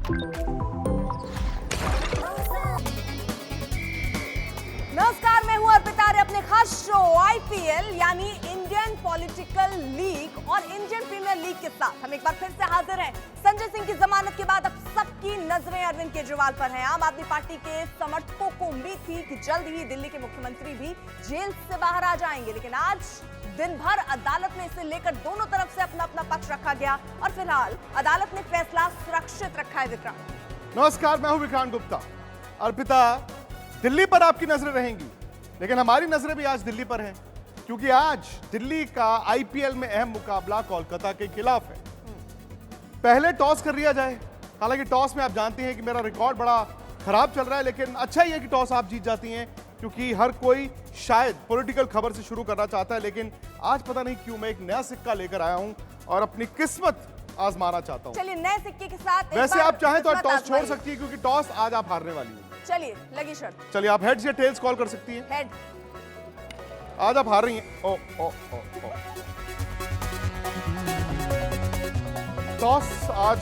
नमस्कार, मैं हूं अर्पिता। अपने खास शो आईपीएल यानी इंडियन पॉलिटिकल लीग और इंडियन प्रीमियर लीग के साथ हम एक बार फिर से हाजिर हैं। संजय सिंह की जमानत के बाद अब सबकी नजरें अरविंद केजरीवाल पर हैं। आम आदमी पार्टी के समर्थकों को उम्मीद थी कि जल्द ही दिल्ली के मुख्यमंत्री भी जेल से बाहर आ जाएंगे, लेकिन आज दिन भर अदालत में इसे लेकर दोनों तरफ से अपना अपना पक्ष रखा गया और फिलहाल अदालत ने फैसला सुरक्षित रखा है। विक्रांत नमस्कार, मैं हूं विक्रांत गुप्ता। अर्पिता, दिल्ली पर आपकी नजरें रहेंगी, लेकिन हमारी नजरें भी आज दिल्ली पर हैं, क्योंकि आज दिल्ली का आईपीएल में अहम मुकाबला कोलकाता के खिलाफ है। पहले टॉस कर लिया जाए। हालांकि टॉस में आप जानते हैं कि मेरा रिकॉर्ड बड़ा खराब चल रहा है, लेकिन अच्छा ही है कि टॉस आप जीत जाती हैं, क्योंकि हर कोई शायद पॉलिटिकल खबर से शुरू करना चाहता है, लेकिन आज पता नहीं क्यों मैं एक नया सिक्का लेकर आया हूं और अपनी किस्मत आजमाना चाहता हूं। चलिए नए सिक्के के साथ वैसे आप चाहें तो टॉस छोड़ सकती है, क्योंकि टॉस आज आप हारने वाली हैं। चलिए लगी शर्त। चलिए, आप हेड्स या टेल्स कॉल कर सकती हैं। हेड। आज आप हार रही हैं। ओ ओ ओ ओ टॉस आज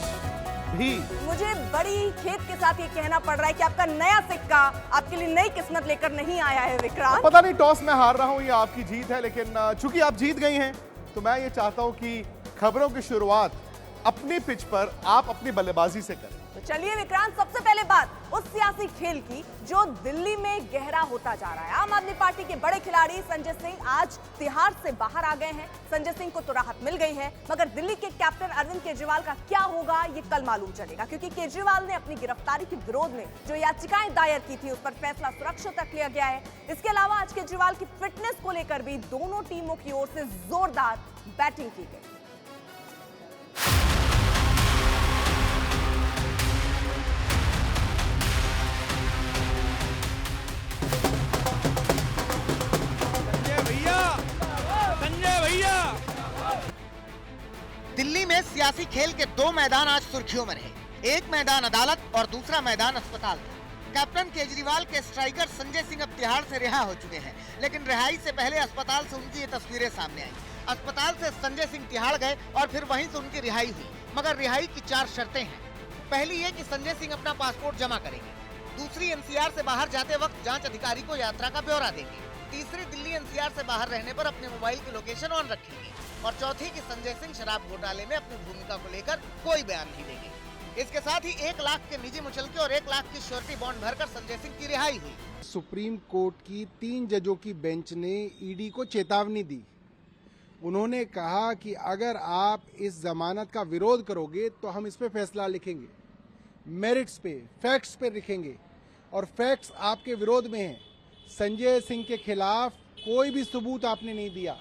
भी। मुझे बड़ी खेद के साथ ये कहना पड़ रहा है कि आपका नया सिक्का आपके लिए नई किस्मत लेकर नहीं आया है विक्रांत। पता नहीं टॉस में हार रहा हूं या आपकी जीत है, लेकिन चूंकि आप जीत गई हैं तो मैं ये चाहता हूं कि खबरों की शुरुआत अपनी पिच पर आप अपनी बल्लेबाजी से करें। तो चलिए विक्रांत, सबसे पहले बात उस सियासी खेल की जो दिल्ली में गहरा होता जा रहा है। आम आदमी पार्टी के बड़े खिलाड़ी संजय सिंह आज तिहाड़ से बाहर आ गए हैं। संजय सिंह को तो राहत मिल गई है, मगर दिल्ली के कैप्टन अरविंद केजरीवाल का क्या होगा ये कल मालूम चलेगा, क्योंकि केजरीवाल ने अपनी गिरफ्तारी के विरोध में जो याचिकाएं दायर की थी उस पर फैसला सुरक्षित रख लिया गया है। इसके अलावा आज केजरीवाल की फिटनेस को लेकर भी दोनों टीमों की ओर से जोरदार बैटिंग की गई। दिल्ली में सियासी खेल के दो मैदान आज सुर्खियों में रहे। एक मैदान अदालत और दूसरा मैदान अस्पताल था। कैप्टन केजरीवाल के स्ट्राइकर संजय सिंह अब तिहाड़ से रिहा हो चुके हैं, लेकिन रिहाई से पहले अस्पताल से उनकी ये तस्वीरें सामने आई। अस्पताल से संजय सिंह तिहाड़ गए और फिर वहीं से उनकी रिहाई हुई, मगर रिहाई की 4 शर्तें हैं। पहली ये कि संजय सिंह अपना पासपोर्ट जमा करेंगे। दूसरी, एनसीआर से बाहर जाते वक्त जाँच अधिकारी को यात्रा का ब्यौरा देंगे। तीसरी, दिल्ली एनसीआर से बाहर रहने पर अपने मोबाइल की लोकेशन ऑन रखेंगे। और चौथी कि संजय सिंह शराब घोटाले में अपनी भूमिका को लेकर कोई बयान नहीं देंगे। इसके साथ ही 1 लाख के निजी मुचलके और 1 लाख की श्योरिटी बॉन्ड भरकर संजय सिंह की रिहाई हुई। सुप्रीम कोर्ट की 3 जजों की बेंच ने ईडी को चेतावनी दी। उन्होंने कहा कि अगर आप इस जमानत का विरोध करोगे तो हम इस पे फैसला लिखेंगे, मेरिट्स पे, फैक्ट्स पे लिखेंगे, और फैक्ट्स आपके विरोध में हैं। संजय सिंह के खिलाफ कोई भी सबूत आपने नहीं दिया।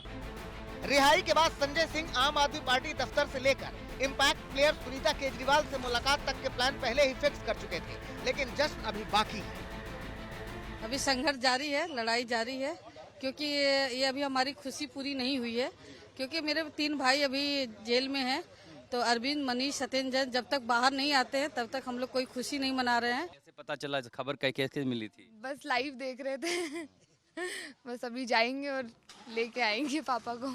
रिहाई के बाद संजय सिंह आम आदमी पार्टी दफ्तर से लेकर इम्पैक्ट प्लेयर सुनीता केजरीवाल से मुलाकात तक के प्लान पहले ही फिक्स कर चुके थे, लेकिन जश्न अभी बाकी है। अभी संघर्ष जारी है, लड़ाई जारी है, क्योंकि ये अभी हमारी खुशी पूरी नहीं हुई है, क्योंकि मेरे 3 भाई अभी जेल में हैं। तो अरविंद, मनीष, सत्येंद्र जैन जब तक बाहर नहीं आते हैं तब तक हम लोग कोई खुशी नहीं मना रहे हैं। कैसे पता चला, खबर कैसे मिली थी? बस लाइव देख रहे थे। बस अभी जाएंगे और लेके आएंगे पापा को।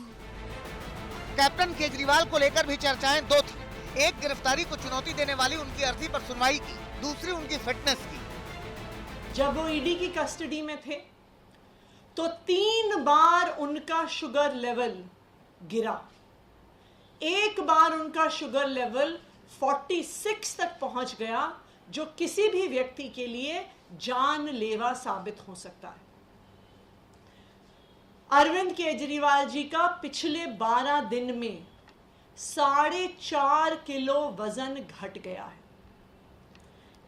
कैप्टन केजरीवाल को लेकर भी चर्चाएं 2 थी। एक, गिरफ्तारी को चुनौती देने वाली उनकी अर्जी पर सुनवाई की। दूसरी, उनकी फिटनेस की। जब वो ईडी की कस्टडी में थे तो 3 बार उनका शुगर लेवल गिरा। एक बार उनका शुगर लेवल 46 तक पहुंच गया, जो किसी भी व्यक्ति के लिए जानलेवा साबित हो सकता है। अरविंद केजरीवाल जी का पिछले 12 दिन में 4.5 किलो वजन घट गया है।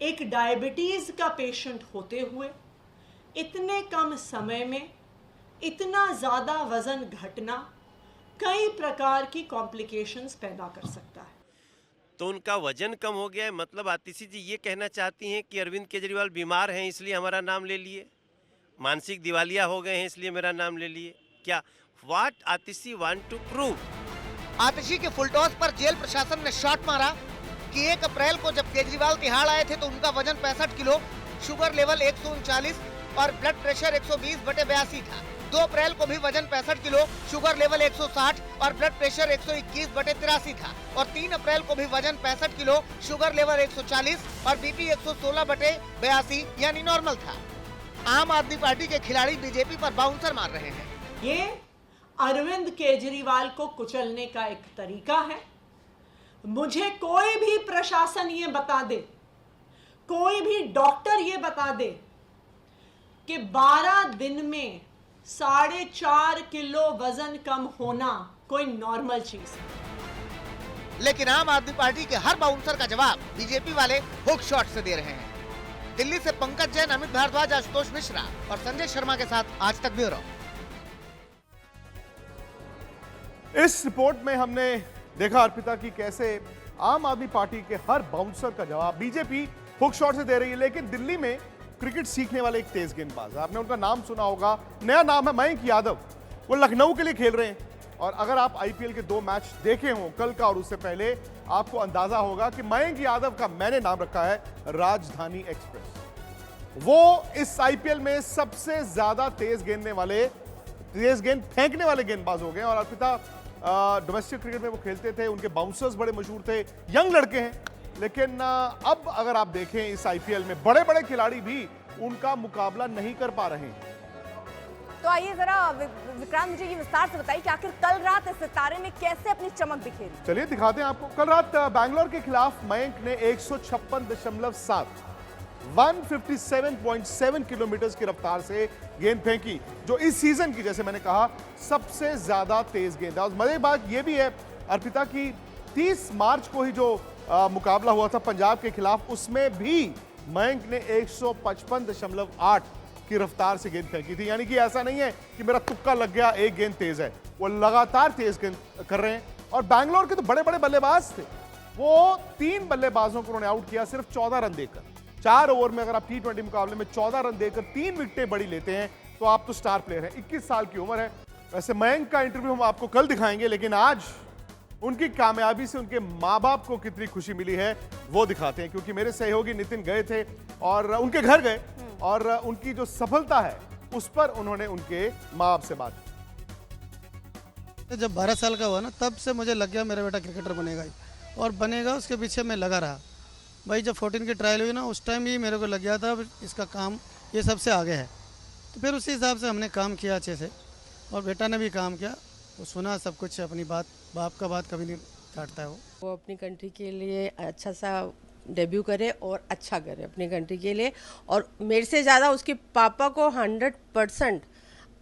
एक डायबिटीज का पेशेंट होते हुए इतने कम समय में इतना ज्यादा वजन घटना कई प्रकार की कॉम्प्लिकेशंस पैदा कर सकता है। तो उनका वजन कम हो गया है, मतलब आतिशी जी ये कहना चाहती हैं कि अरविंद केजरीवाल बीमार हैं इसलिए हमारा नाम ले लिए, मानसिक दिवालिया हो गए हैं इसलिए मेरा नाम ले लिए? क्या what Atishi want to prove? Atishi के फुल टॉस पर जेल प्रशासन ने शॉट मारा कि 1 अप्रैल को जब केजरीवाल तिहाड़ आए थे तो उनका वजन 65 किलो, शुगर लेवल 139 और ब्लड प्रेशर 120/82 था। 2 अप्रैल को भी वजन 65 किलो, शुगर लेवल 160 और ब्लड प्रेशर 121/83 था। और 3 अप्रैल को भी वजन 65 किलो, शुगर लेवल 140 और बीपी 116/82 यानी नॉर्मल था। आम आदमी पार्टी के खिलाड़ी बीजेपी पर बाउंसर मार रहे हैं। ये अरविंद केजरीवाल को कुचलने का एक तरीका है। मुझे कोई भी प्रशासन ये बता दे, कोई भी डॉक्टर ये बता दे कि 12 दिन में 4.5 किलो वजन कम होना कोई नॉर्मल चीज है। लेकिन आम आदमी पार्टी के हर बाउंसर का जवाब बीजेपी वाले हुक शॉट से दे रहे हैं। दिल्ली से पंकज जैन, अमित भारद्वाज, आशुतोष मिश्रा और संजय शर्मा के साथ आज तक ब्यूरो। इस रिपोर्ट में हमने देखा अर्पिता की कैसे आम आदमी पार्टी के हर बाउंसर का जवाब बीजेपी हुक शॉट से दे रही है। लेकिन दिल्ली में क्रिकेट सीखने वाले एक तेज गेंदबाज, आपने उनका नाम सुना होगा, नया नाम है मयंक यादव। वो लखनऊ के लिए खेल रहे हैं और अगर आप आईपीएल के 2 मैच देखे हों, कल का और उससे पहले, आपको अंदाजा होगा कि मयंक यादव का मैंने नाम रखा है राजधानी एक्सप्रेस। वो इस आईपीएल में सबसे ज्यादा तेज गेंद फेंकने वाले गेंदबाज हो गए। और अर्पिता, डोमेस्टिक क्रिकेट में वो खेलते थे, उनके बाउंसर्स बड़े मशहूर थे, यंग लड़के हैं। लेकिन अब अगर आप देखें इस आईपीएल में बड़े बड़े खिलाड़ी भी उनका मुकाबला नहीं कर पा रहे हैं। तो आइए जरा विक्रांत मुझे ये विस्तार से बताइए कि आखिर कल रात इस सितारे ने कैसे अपनी चमक बिखेरी। चलिए दिखाते हैं आपको। कल रात बैंगलोर के खिलाफ मयंक ने 156.7 157.7 किलोमीटर की रफ्तार से गेंद फेंकी, जो इस सीजन की, जैसे मैंने कहा, सबसे ज्यादा तेज गेंद है। और मजे की बात यह भी है अर्पिता की 30 मार्च को ही जो मुकाबला हुआ था पंजाब के खिलाफ, उसमें भी मयंक ने 155.8 की रफ्तार से गेंद फेंकी थी। यानी कि ऐसा नहीं है कि मेरा तुक्का लग गया, एक गेंद तेज है, वो लगातार तेज गेंद कर रहे हैं। और बैंगलोर के तो बड़े बड़े बल्लेबाज थे, वो 3 बल्लेबाजों को उन्होंने आउट किया सिर्फ 14 रन देकर। 4 ओवर में अगर आप T20 मुकाबले में 14 रन देकर 3 विकेटें बड़ी लेते हैं तो आप तो स्टार प्लेयर हैं। 21 साल की उम्र है। वैसे मयंक का इंटरव्यू हम आपको कल दिखाएंगे, लेकिन आज उनकी कामयाबी से उनके माँ बाप को कितनी खुशी मिली है वो दिखाते हैं। क्योंकि मेरे सहयोगी नितिन गए थे और उनके घर गए और उनकी जो सफलता है उस पर उन्होंने उनके माँ बाप से बात की। जब 12 साल का हुआ ना, तब से मुझे लग गया मेरा बेटा क्रिकेटर बनेगा ही, और बनेगा, उसके पीछे मैं लगा रहा भाई। जब 14 की ट्रायल हुई ना, उस टाइम ही मेरे को लग गया था इसका काम ये सबसे आगे है। तो फिर उसी हिसाब से हमने काम किया अच्छे से, और बेटा ने भी काम किया, वो सुना सब कुछ, अपनी बात, बाप का बात कभी नहीं काटता है वो अपनी कंट्री के लिए अच्छा सा डेब्यू करे और अच्छा करे अपनी कंट्री के लिए। और मेरे से ज़्यादा उसके पापा को 100%,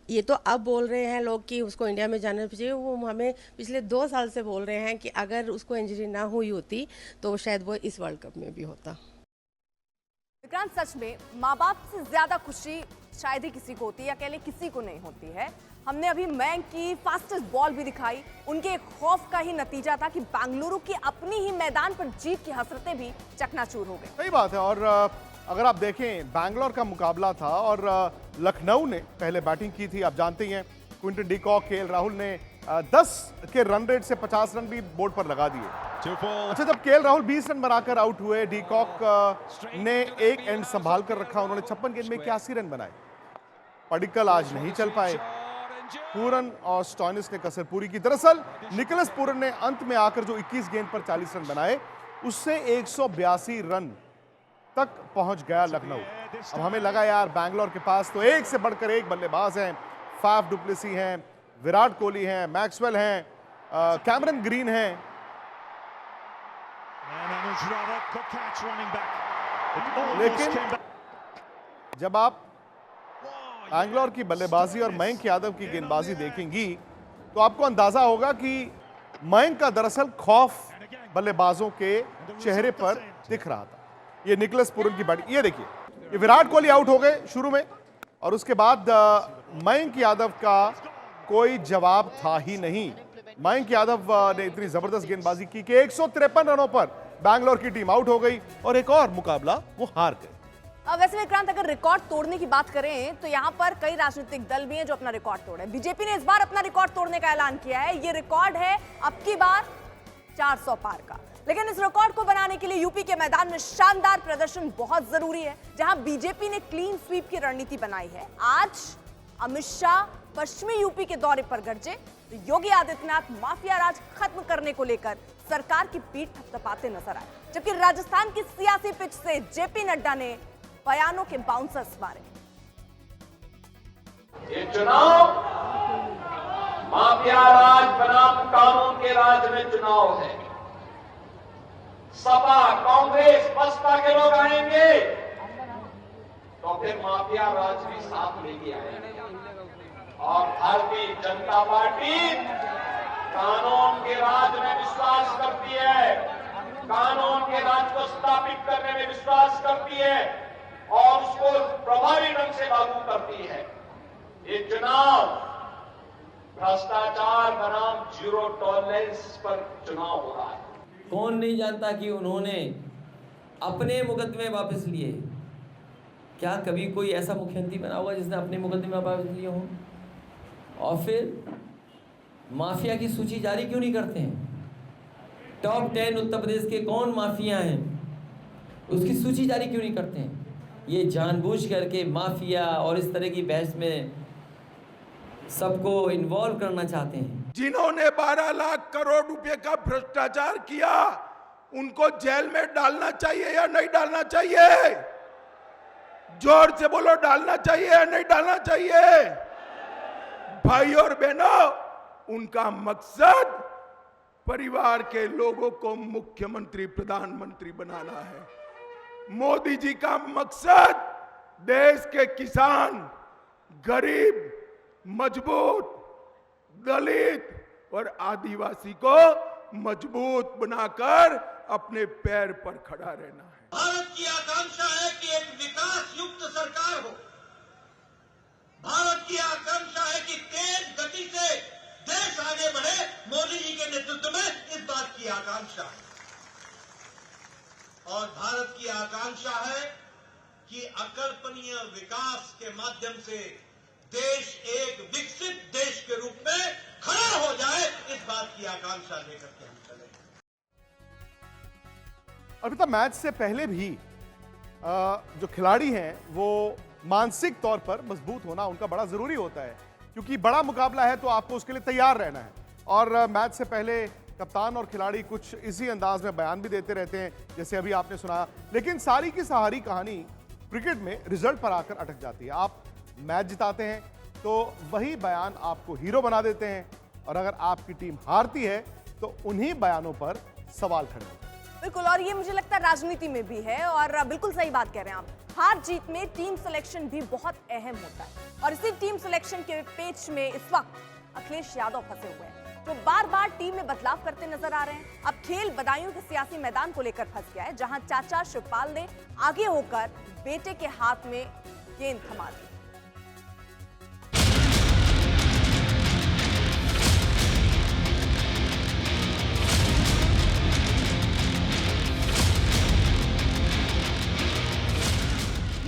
ये तो अब बोल रहे हैं लोग कि उसको इंडिया में जाना चाहिए, वो हमें पिछले 2 साल से बोल रहे हैं कि अगर उसको इंजरी ना हुई होती तो शायद वो इस वर्ल्ड कप में भी होता। विक्रांत, सच में माँ बाप से ज्यादा खुशी शायद ही किसी को होती है, या कह लें किसी को नहीं होती है। हमने अभी मयंक की फास्टेस्ट बॉल भी दिखाई, उनके खौफ का ही नतीजा था कि बेंगलुरु की अपनी ही मैदान पर जीत की हसरतें भी चकनाचूर हो गई। सही बात है। और अगर आप देखें, बैंगलोर का मुकाबला था और लखनऊ ने पहले बैटिंग की थी। आप जानते ही हैं, Quinton de Kock, KL Rahul ने 10 के रन रेट से 50 रन भी बोर्ड पर लगा दिए। अच्छा, जब केएल राहुल 20 रन बनाकर आउट हुए, डी कॉक ने एक एंड संभाल कर रखा। उन्होंने 56 गेंद में 81 रन बनाए। पडिक्कल आज नहीं चल पाए। पूरन और स्टॉइनिस ने कसर पूरी की। दरअसल निकोलस पूरन ने अंत में आकर जो 21 गेंद पर 40 रन बनाए, उससे 182 रन तक पहुंच गया लखनऊ। अब हमें लगा यार बैंगलोर के पास तो एक से बढ़कर एक बल्लेबाज हैं। फाफ डु प्लेसी हैं, विराट कोहली हैं, मैक्सवेल हैं, कैमरन ग्रीन हैं। लेकिन जब आप बैंगलोर की बल्लेबाजी और मयंक यादव की गेंदबाजी देखेंगी तो आपको अंदाजा होगा कि मयंक का दरअसल खौफ बल्लेबाजों के चेहरे पर दिख रहा था। ये निकोलस पूरन की बैटिंग, ये देखिए, ये विराट कोहली आउट हो गए शुरू में और उसके बाद मयंक यादव का कोई जवाब था ही नहीं। मयंक यादव ने इतनी जबरदस्त गेंदबाजी की कि 153 रनों पर बैंगलोर की टीम आउट हो गई और एक और मुकाबला वो हार गए। वैसे विक्रांत, अगर रिकॉर्ड तोड़ने की बात करें तो यहाँ पर कई राजनीतिक दल भी हैं जो अपना रिकॉर्ड तोड़े। बीजेपी ने इस बार अपना रिकॉर्ड तोड़ने का ऐलान किया है। ये रिकॉर्ड है अब की बार 400 पार का। लेकिन इस रिकॉर्ड को बनाने के लिए यूपी के मैदान में शानदार प्रदर्शन बहुत जरूरी है। जहां बीजेपी ने क्लीन स्वीप की रणनीति बनाई है, आज अमित शाह पश्चिमी यूपी के दौरे पर गरजे तो योगी आदित्यनाथ माफिया राज खत्म करने को लेकर सरकार की पीठ थपथपाते नजर आए, जबकि राजस्थान की सियासी पिच से जेपी नड्डा ने बयानों के बाउंसर्स मारे। ये चुनाव माफिया राज बनाम कानून के राज में चुनाव है। सपा, कांग्रेस, बसपा के लोग आएंगे तो फिर माफिया राज भी साथ लेके आएंगे, और भारतीय जनता पार्टी कानून के राज में विश्वास करती है, कानून के राज को स्थापित करने में विश्वास करती है और उसको प्रभावी ढंग से लागू करती है। ये चुनाव भ्रष्टाचार बनाम जीरो टॉलरेंस पर चुनाव हो रहा है। कौन नहीं जानता कि उन्होंने अपने मुकदमे वापस लिए। क्या कभी कोई ऐसा मुख्यमंत्री बना हुआ जिसने अपने मुकदमे वापस लिए हों? और फिर माफिया की सूची जारी क्यों नहीं करते हैं? टॉप 10 उत्तर प्रदेश के कौन माफिया हैं, उसकी सूची जारी क्यों नहीं करते हैं? ये जानबूझ करके माफिया और इस तरह की बहस में सबको इन्वॉल्व करना चाहते हैं। जिन्होंने 12 लाख करोड़ रुपए का भ्रष्टाचार किया उनको जेल में डालना चाहिए या नहीं डालना चाहिए? जोर से बोलो, डालना चाहिए या नहीं डालना चाहिए? भाई और बहनों, उनका मकसद परिवार के लोगों को मुख्यमंत्री प्रधानमंत्री बनाना है। मोदी जी का मकसद देश के किसान, गरीब, मजबूत, दलित और आदिवासी को मजबूत बनाकर अपने पैर पर खड़ा रहना है। भारत की आकांक्षा है कि एक विकास युक्त सरकार हो। भारत की आकांक्षा है कि तेज गति से देश आगे बढ़े। मोदी जी के नेतृत्व में इस बात की आकांक्षा है। और भारत की आकांक्षा है कि अकल्पनीय विकास के माध्यम से देश एक विकसित देश के रूप में खड़ा हो जाए। इस बात की आकांक्षा लेकर के हम चले। अर्पिता, मैच से पहले भी जो खिलाड़ी हैं वो मानसिक तौर पर मजबूत होना उनका बड़ा जरूरी होता है, क्योंकि बड़ा मुकाबला है तो आपको उसके लिए तैयार रहना है। और मैच से पहले कप्तान और खिलाड़ी कुछ इसी अंदाज में बयान भी देते रहते हैं, जैसे अभी आपने सुना। लेकिन सारी की सारी कहानी क्रिकेट में रिजल्ट पर आकर अटक जाती है। आप मैच जिताते हैं तो वही बयान आपको हीरो बना देते हैं, और अगर आपकी टीम हारती है तो उन्हीं बयानों पर सवाल खड़े होते हैं। बिल्कुल, और ये मुझे लगता है राजनीति में भी है, और बिल्कुल सही बात कह रहे हैं आप। हार जीत में टीम सिलेक्शन भी बहुत अहम होता है, और इसी टीम सिलेक्शन के पेच में इस वक्त अखिलेश यादव फंसे हुए हैं, जो बार बार टीम में बदलाव करते नजर आ रहे हैं। अब खेल बदायूं के सियासी मैदान को लेकर फंस गया है, जहां चाचा शिवपाल ने आगे होकर बेटे के हाथ में गेंद थमा दी।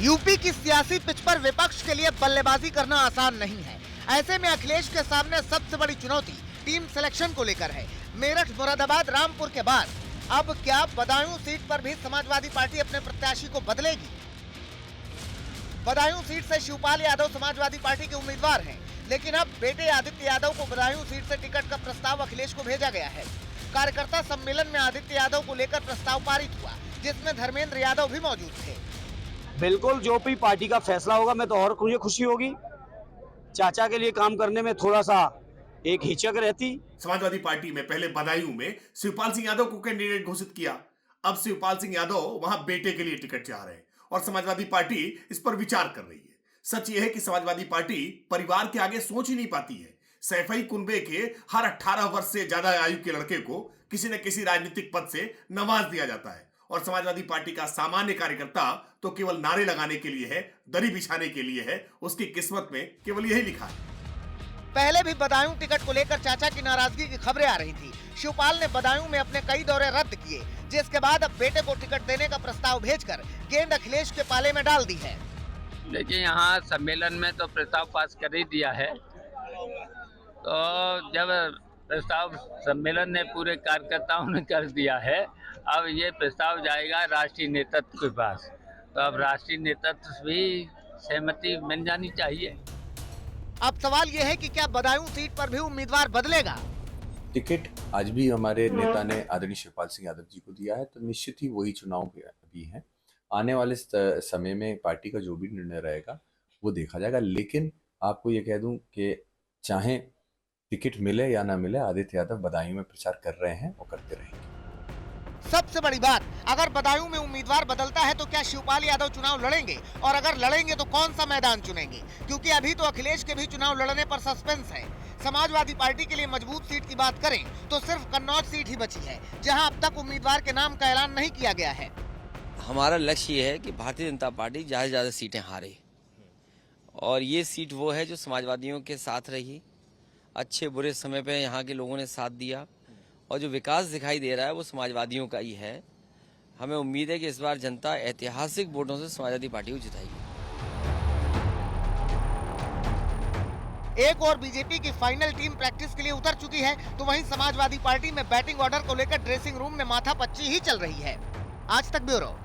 यूपी की सियासी पिच पर विपक्ष के लिए बल्लेबाजी करना आसान नहीं है। ऐसे में अखिलेश के सामने सबसे बड़ी चुनौती टीम सिलेक्शन को लेकर है। मेरठ, मुरादाबाद, रामपुर के बाद अब क्या बदायूं सीट पर भी समाजवादी पार्टी अपने प्रत्याशी को बदलेगी? बदायूं सीट से शिवपाल यादव समाजवादी पार्टी के उम्मीदवार हैं, लेकिन अब बेटे आदित्य यादव को बदायूं सीट से टिकट का प्रस्ताव अखिलेश को भेजा गया है। कार्यकर्ता सम्मेलन में आदित्य यादव को लेकर प्रस्ताव पारित हुआ, जिसमें धर्मेंद्र यादव भी मौजूद थे। बिल्कुल, जो भी पार्टी का फैसला होगा मैं तो और मुझे खुशी होगी। चाचा के लिए काम करने में थोड़ा सा एक हिचक रहती। समाजवादी पार्टी में पहले बदायूं में शिवपाल सिंह यादव को कैंडिडेट घोषित किया। अब शिवपाल सिंह यादव वहां बेटे के लिए टिकट चाह रहे हैं और समाजवादी पार्टी इस पर विचार कर रही है। सच यह है कि समाजवादी पार्टी परिवार के आगे सोच ही नहीं पाती है। सैफई कुनबे के हर 18 वर्ष से ज्यादा आयु के लड़के को किसी न किसी राजनीतिक पद से नवाज दिया जाता है, और समाजवादी पार्टी का सामान्य कार्यकर्ता तो केवल नारे लगाने के लिए है, दरी बिछाने के लिए है। उसकी किस्मत में केवल यही लिखा है। पहले भी बदायूं टिकट को लेकर चाचा की नाराजगी की खबरें आ रही थी। शिवपाल ने बदायूं में अपने कई दौरे रद्द किए, जिसके बाद अब बेटे को टिकट देने का प्रस्ताव भेजकर गेंद अखिलेश के पाले में डाल दी है। देखिए, यहाँ सम्मेलन में तो प्रस्ताव पास कर ही दिया है, तो जब प्रस्ताव सम्मेलन ने पूरे कार्यकर्ताओं ने कर दिया है, अब ये प्रस्ताव जाएगा राष्ट्रीय नेतृत्व के पास, तो अब राष्ट्रीय नेतृत्व भी सहमति मिल जानी चाहिए। अब सवाल यह है कि क्या बदायूं सीट पर भी उम्मीदवार बदलेगा? टिकट आज भी हमारे नेता ने आदरणीय शिवपाल सिंह यादव जी को दिया है, तो निश्चित ही वही चुनाव भी है। आने वाले समय में पार्टी का जो भी निर्णय रहेगा वो देखा जाएगा। लेकिन आपको ये कह दूं कि चाहे टिकट मिले या ना मिले, आदित्य यादव बदायूं में प्रचार कर रहे हैं और करते रहेंगे। सबसे बड़ी बात, अगर बदायूं में उम्मीदवार बदलता है तो क्या शिवपाल यादव चुनाव लड़ेंगे, और अगर लड़ेंगे तो कौन सा मैदान चुनेंगे? क्योंकि अभी तो अखिलेश के भी चुनाव लड़ने पर सस्पेंस है। समाजवादी पार्टी के लिए मजबूत सीट की बात करें तो सिर्फ कन्नौज सीट ही बची है, जहां अब तक उम्मीदवार के नाम का ऐलान नहीं किया गया है। हमारा लक्ष्य ये है कि भारतीय जनता पार्टी ज़्यादा से ज़्यादा सीटें हारे, और ये सीट वो है जो समाजवादियों के साथ रही, अच्छे बुरे समय पे यहाँ के लोगों ने साथ दिया, और जो विकास दिखाई दे रहा है वो समाजवादियों का ही है। हमें उम्मीद है कि इस बार जनता ऐतिहासिक वोटों से समाजवादी पार्टी को जिताएगी। एक और बीजेपी की फाइनल टीम प्रैक्टिस के लिए उतर चुकी है, तो वहीं समाजवादी पार्टी में बैटिंग ऑर्डर को लेकर ड्रेसिंग रूम में माथापच्ची ही चल रही है। आज तक ब्यूरो।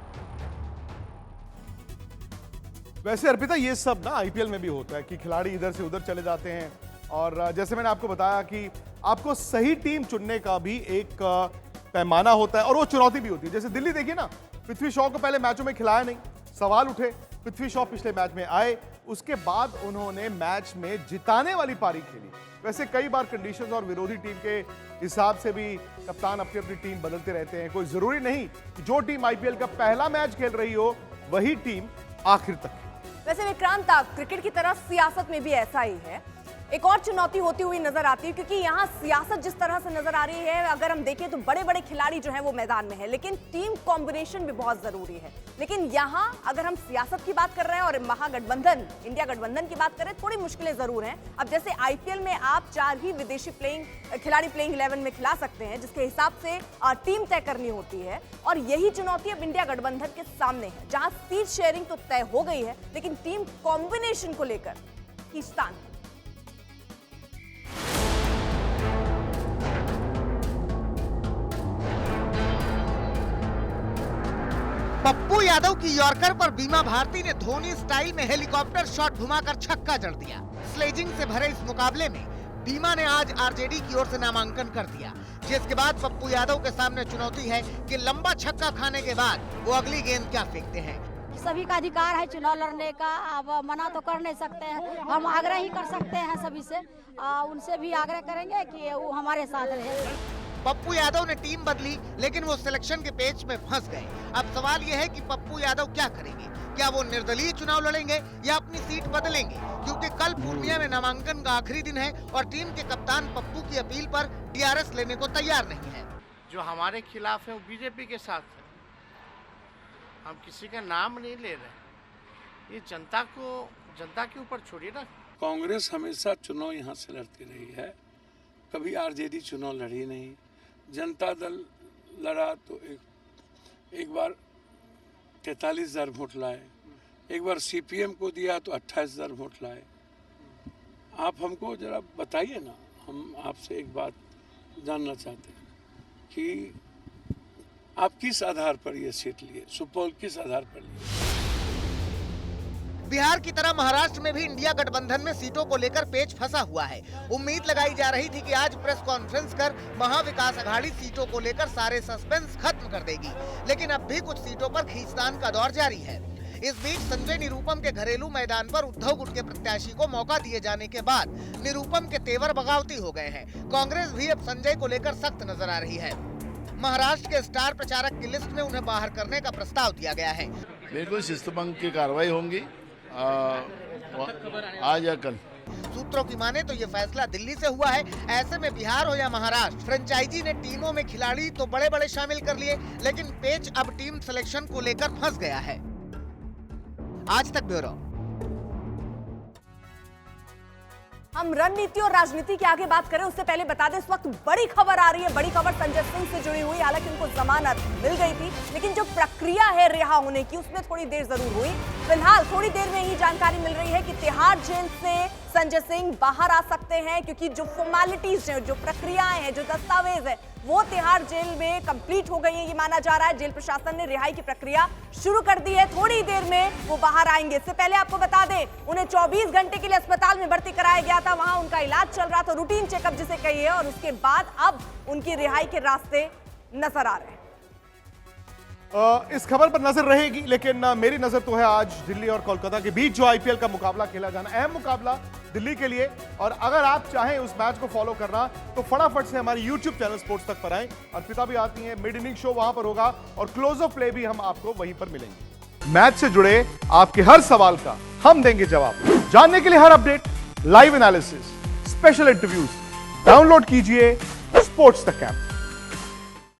वैसे अर्पिता, ये सब ना आईपीएल में भी होता है कि खिलाड़ी इधर से उधर चले जाते हैं, और जैसे मैंने आपको बताया कि आपको सही टीम चुनने का भी एक पैमाना होता है और वो चुनौती भी होती है। जैसे दिल्ली देखिए ना, पृथ्वी शॉ को पहले मैचों में खिलाया नहीं, सवाल उठे। पृथ्वी शॉ पिछले मैच में आए, उसके बाद उन्होंने मैच में जिताने वाली पारी खेली। वैसे कई बार कंडीशंस और विरोधी टीम के हिसाब से भी कप्तान अपनी अपनी टीम बदलते रहते हैं। कोई जरूरी नहीं कि जो टीम आईपीएल का पहला मैच खेल रही हो वही टीम आखिर तक खेले। वैसे विक्रांत, क्रिकेट की तरह सियासत में भी ऐसा ही है। एक और चुनौती होती हुई नजर आती है, क्योंकि यहाँ सियासत जिस तरह से नजर आ रही है, अगर हम देखें तो बड़े बड़े खिलाड़ी जो हैं वो मैदान में है, लेकिन टीम कॉम्बिनेशन भी बहुत जरूरी है। लेकिन यहाँ अगर हम सियासत की बात कर रहे हैं और महागठबंधन, इंडिया गठबंधन की बात करें, थोड़ी मुश्किलें जरूर हैं। अब जैसे आईपीएल में आप 4 ही विदेशी खिलाड़ी प्लेइंग 11 में खिला सकते हैं, जिसके हिसाब से टीम तय करनी होती है, और यही चुनौती अब इंडिया गठबंधन के सामने है, जहां सीट शेयरिंग तो तय हो गई है, लेकिन टीम कॉम्बिनेशन को लेकर खींचतान है। पप्पू यादव की यॉर्कर पर बीमा भारती ने धोनी स्टाइल में हेलीकॉप्टर शॉट घुमाकर छक्का जड़ दिया। स्लेजिंग से भरे इस मुकाबले में बीमा ने आज आरजेडी की ओर से नामांकन कर दिया, जिसके बाद पप्पू यादव के सामने चुनौती है कि लंबा छक्का खाने के बाद वो अगली गेंद क्या फेंकते हैं। सभी का अधिकार है चुनाव लड़ने का, अब मना तो कर नहीं सकते हैं, हम आग्रह ही कर सकते हैं सभी से, उनसे भी आग्रह करेंगे कि वो हमारे साथ रहे। पप्पू यादव ने टीम बदली, लेकिन वो सिलेक्शन के पेच में फंस गए। अब सवाल यह है कि पप्पू यादव क्या करेंगे? क्या वो निर्दलीय चुनाव लड़ेंगे या अपनी सीट बदलेंगे? क्योंकि कल पूर्णिया में नामांकन का आखिरी दिन है और टीम के कप्तान पप्पू की अपील पर टीआरएस लेने को तैयार नहीं है। जो हमारे खिलाफ है वो बीजेपी के साथ है, हम किसी का नाम नहीं ले रहे। ये जनता के ऊपर छोड़िए ना। कांग्रेस हमेशा चुनाव यहाँ से लड़ती रही है, कभी आरजेडी चुनाव लड़ी नहीं। जनता दल लड़ा तो एक बार 43,000 वोट लाए, एक बार सीपीएम को दिया तो 28,000 वोट लाए। आप हमको जरा बताइए ना, हम आपसे एक बात जानना चाहते हैं कि आप किस आधार पर ये सीट लिए, सुपौल किस आधार पर लिए? बिहार की तरह महाराष्ट्र में भी इंडिया गठबंधन में सीटों को लेकर पेच फंसा हुआ है। उम्मीद लगाई जा रही थी कि आज प्रेस कॉन्फ्रेंस कर महाविकास अघाड़ी सीटों को लेकर सारे सस्पेंस खत्म कर देगी, लेकिन अब भी कुछ सीटों पर खींचतान का दौर जारी है। इस बीच संजय निरुपम के घरेलू मैदान पर उद्धव गुट के प्रत्याशी को मौका दिए जाने के बाद निरुपम के तेवर बगावती हो गए हैं। कांग्रेस भी अब संजय को लेकर सख्त नजर आ रही है। महाराष्ट्र के स्टार प्रचारक की लिस्ट में उन्हें बाहर करने का प्रस्ताव दिया गया है। बिल्कुल शिस्तभंग की कार्रवाई होंगी आज या कल। सूत्रों की माने तो ये फैसला दिल्ली से हुआ है। ऐसे में बिहार हो या महाराष्ट्र, फ्रेंचाइजी ने टीमों में खिलाड़ी तो बड़े बड़े शामिल कर लिए, लेकिन पेच अब टीम सिलेक्शन को लेकर फंस गया है। आज तक ब्यूरो। हम रणनीति और राजनीति के आगे बात करें उससे पहले बता दें, इस वक्त बड़ी खबर आ रही है। बड़ी खबर संजय सिंह से जुड़ी हुई। हालांकि उनको जमानत मिल गई थी, लेकिन जो प्रक्रिया है रिहा होने की उसमें थोड़ी देर जरूर हुई। फिलहाल थोड़ी देर में ही जानकारी मिल रही है कि तिहाड़ जेल से संजय सिंह बाहर आ सकते हैं, क्योंकि जो फॉर्मेलिटीज हैं, जो प्रक्रियाएं हैं, जो दस्तावेज है, वो तिहाड़ जेल में कंप्लीट हो गई है, ये माना जा रहा है। जेल प्रशासन ने रिहाई की प्रक्रिया शुरू कर दी है, थोड़ी देर में वो बाहर आएंगे। इससे पहले आपको बता दें, उन्हें 24 घंटे के लिए अस्पताल में भर्ती कराया गया था, वहां उनका इलाज चल रहा था, रूटीन चेकअप जिसे कहिए, और उसके बाद अब उनकी रिहाई के रास्ते नजर आ रहे हैं। इस खबर पर नजर रहेगी, लेकिन मेरी नजर तो है आज दिल्ली और कोलकाता के बीच जो आईपीएल का मुकाबला खेला जाना, अहम मुकाबला दिल्ली के लिए। और अगर आप चाहें उस मैच को फॉलो करना तो फटाफट से हमारे YouTube चैनल स्पोर्ट्स तक पर आएं। अर्पिता भी आती हैं, मिड इनिंग शो वहां पर होगा और क्लोज ऑफ प्ले भी हम आपको वहीं पर मिलेंगे। मैच से जुड़े आपके हर सवाल का हम देंगे जवाब। जानने के लिए हर update, live analysis, special interviews, download कीजिए स्पोर्ट्स तक ऐप।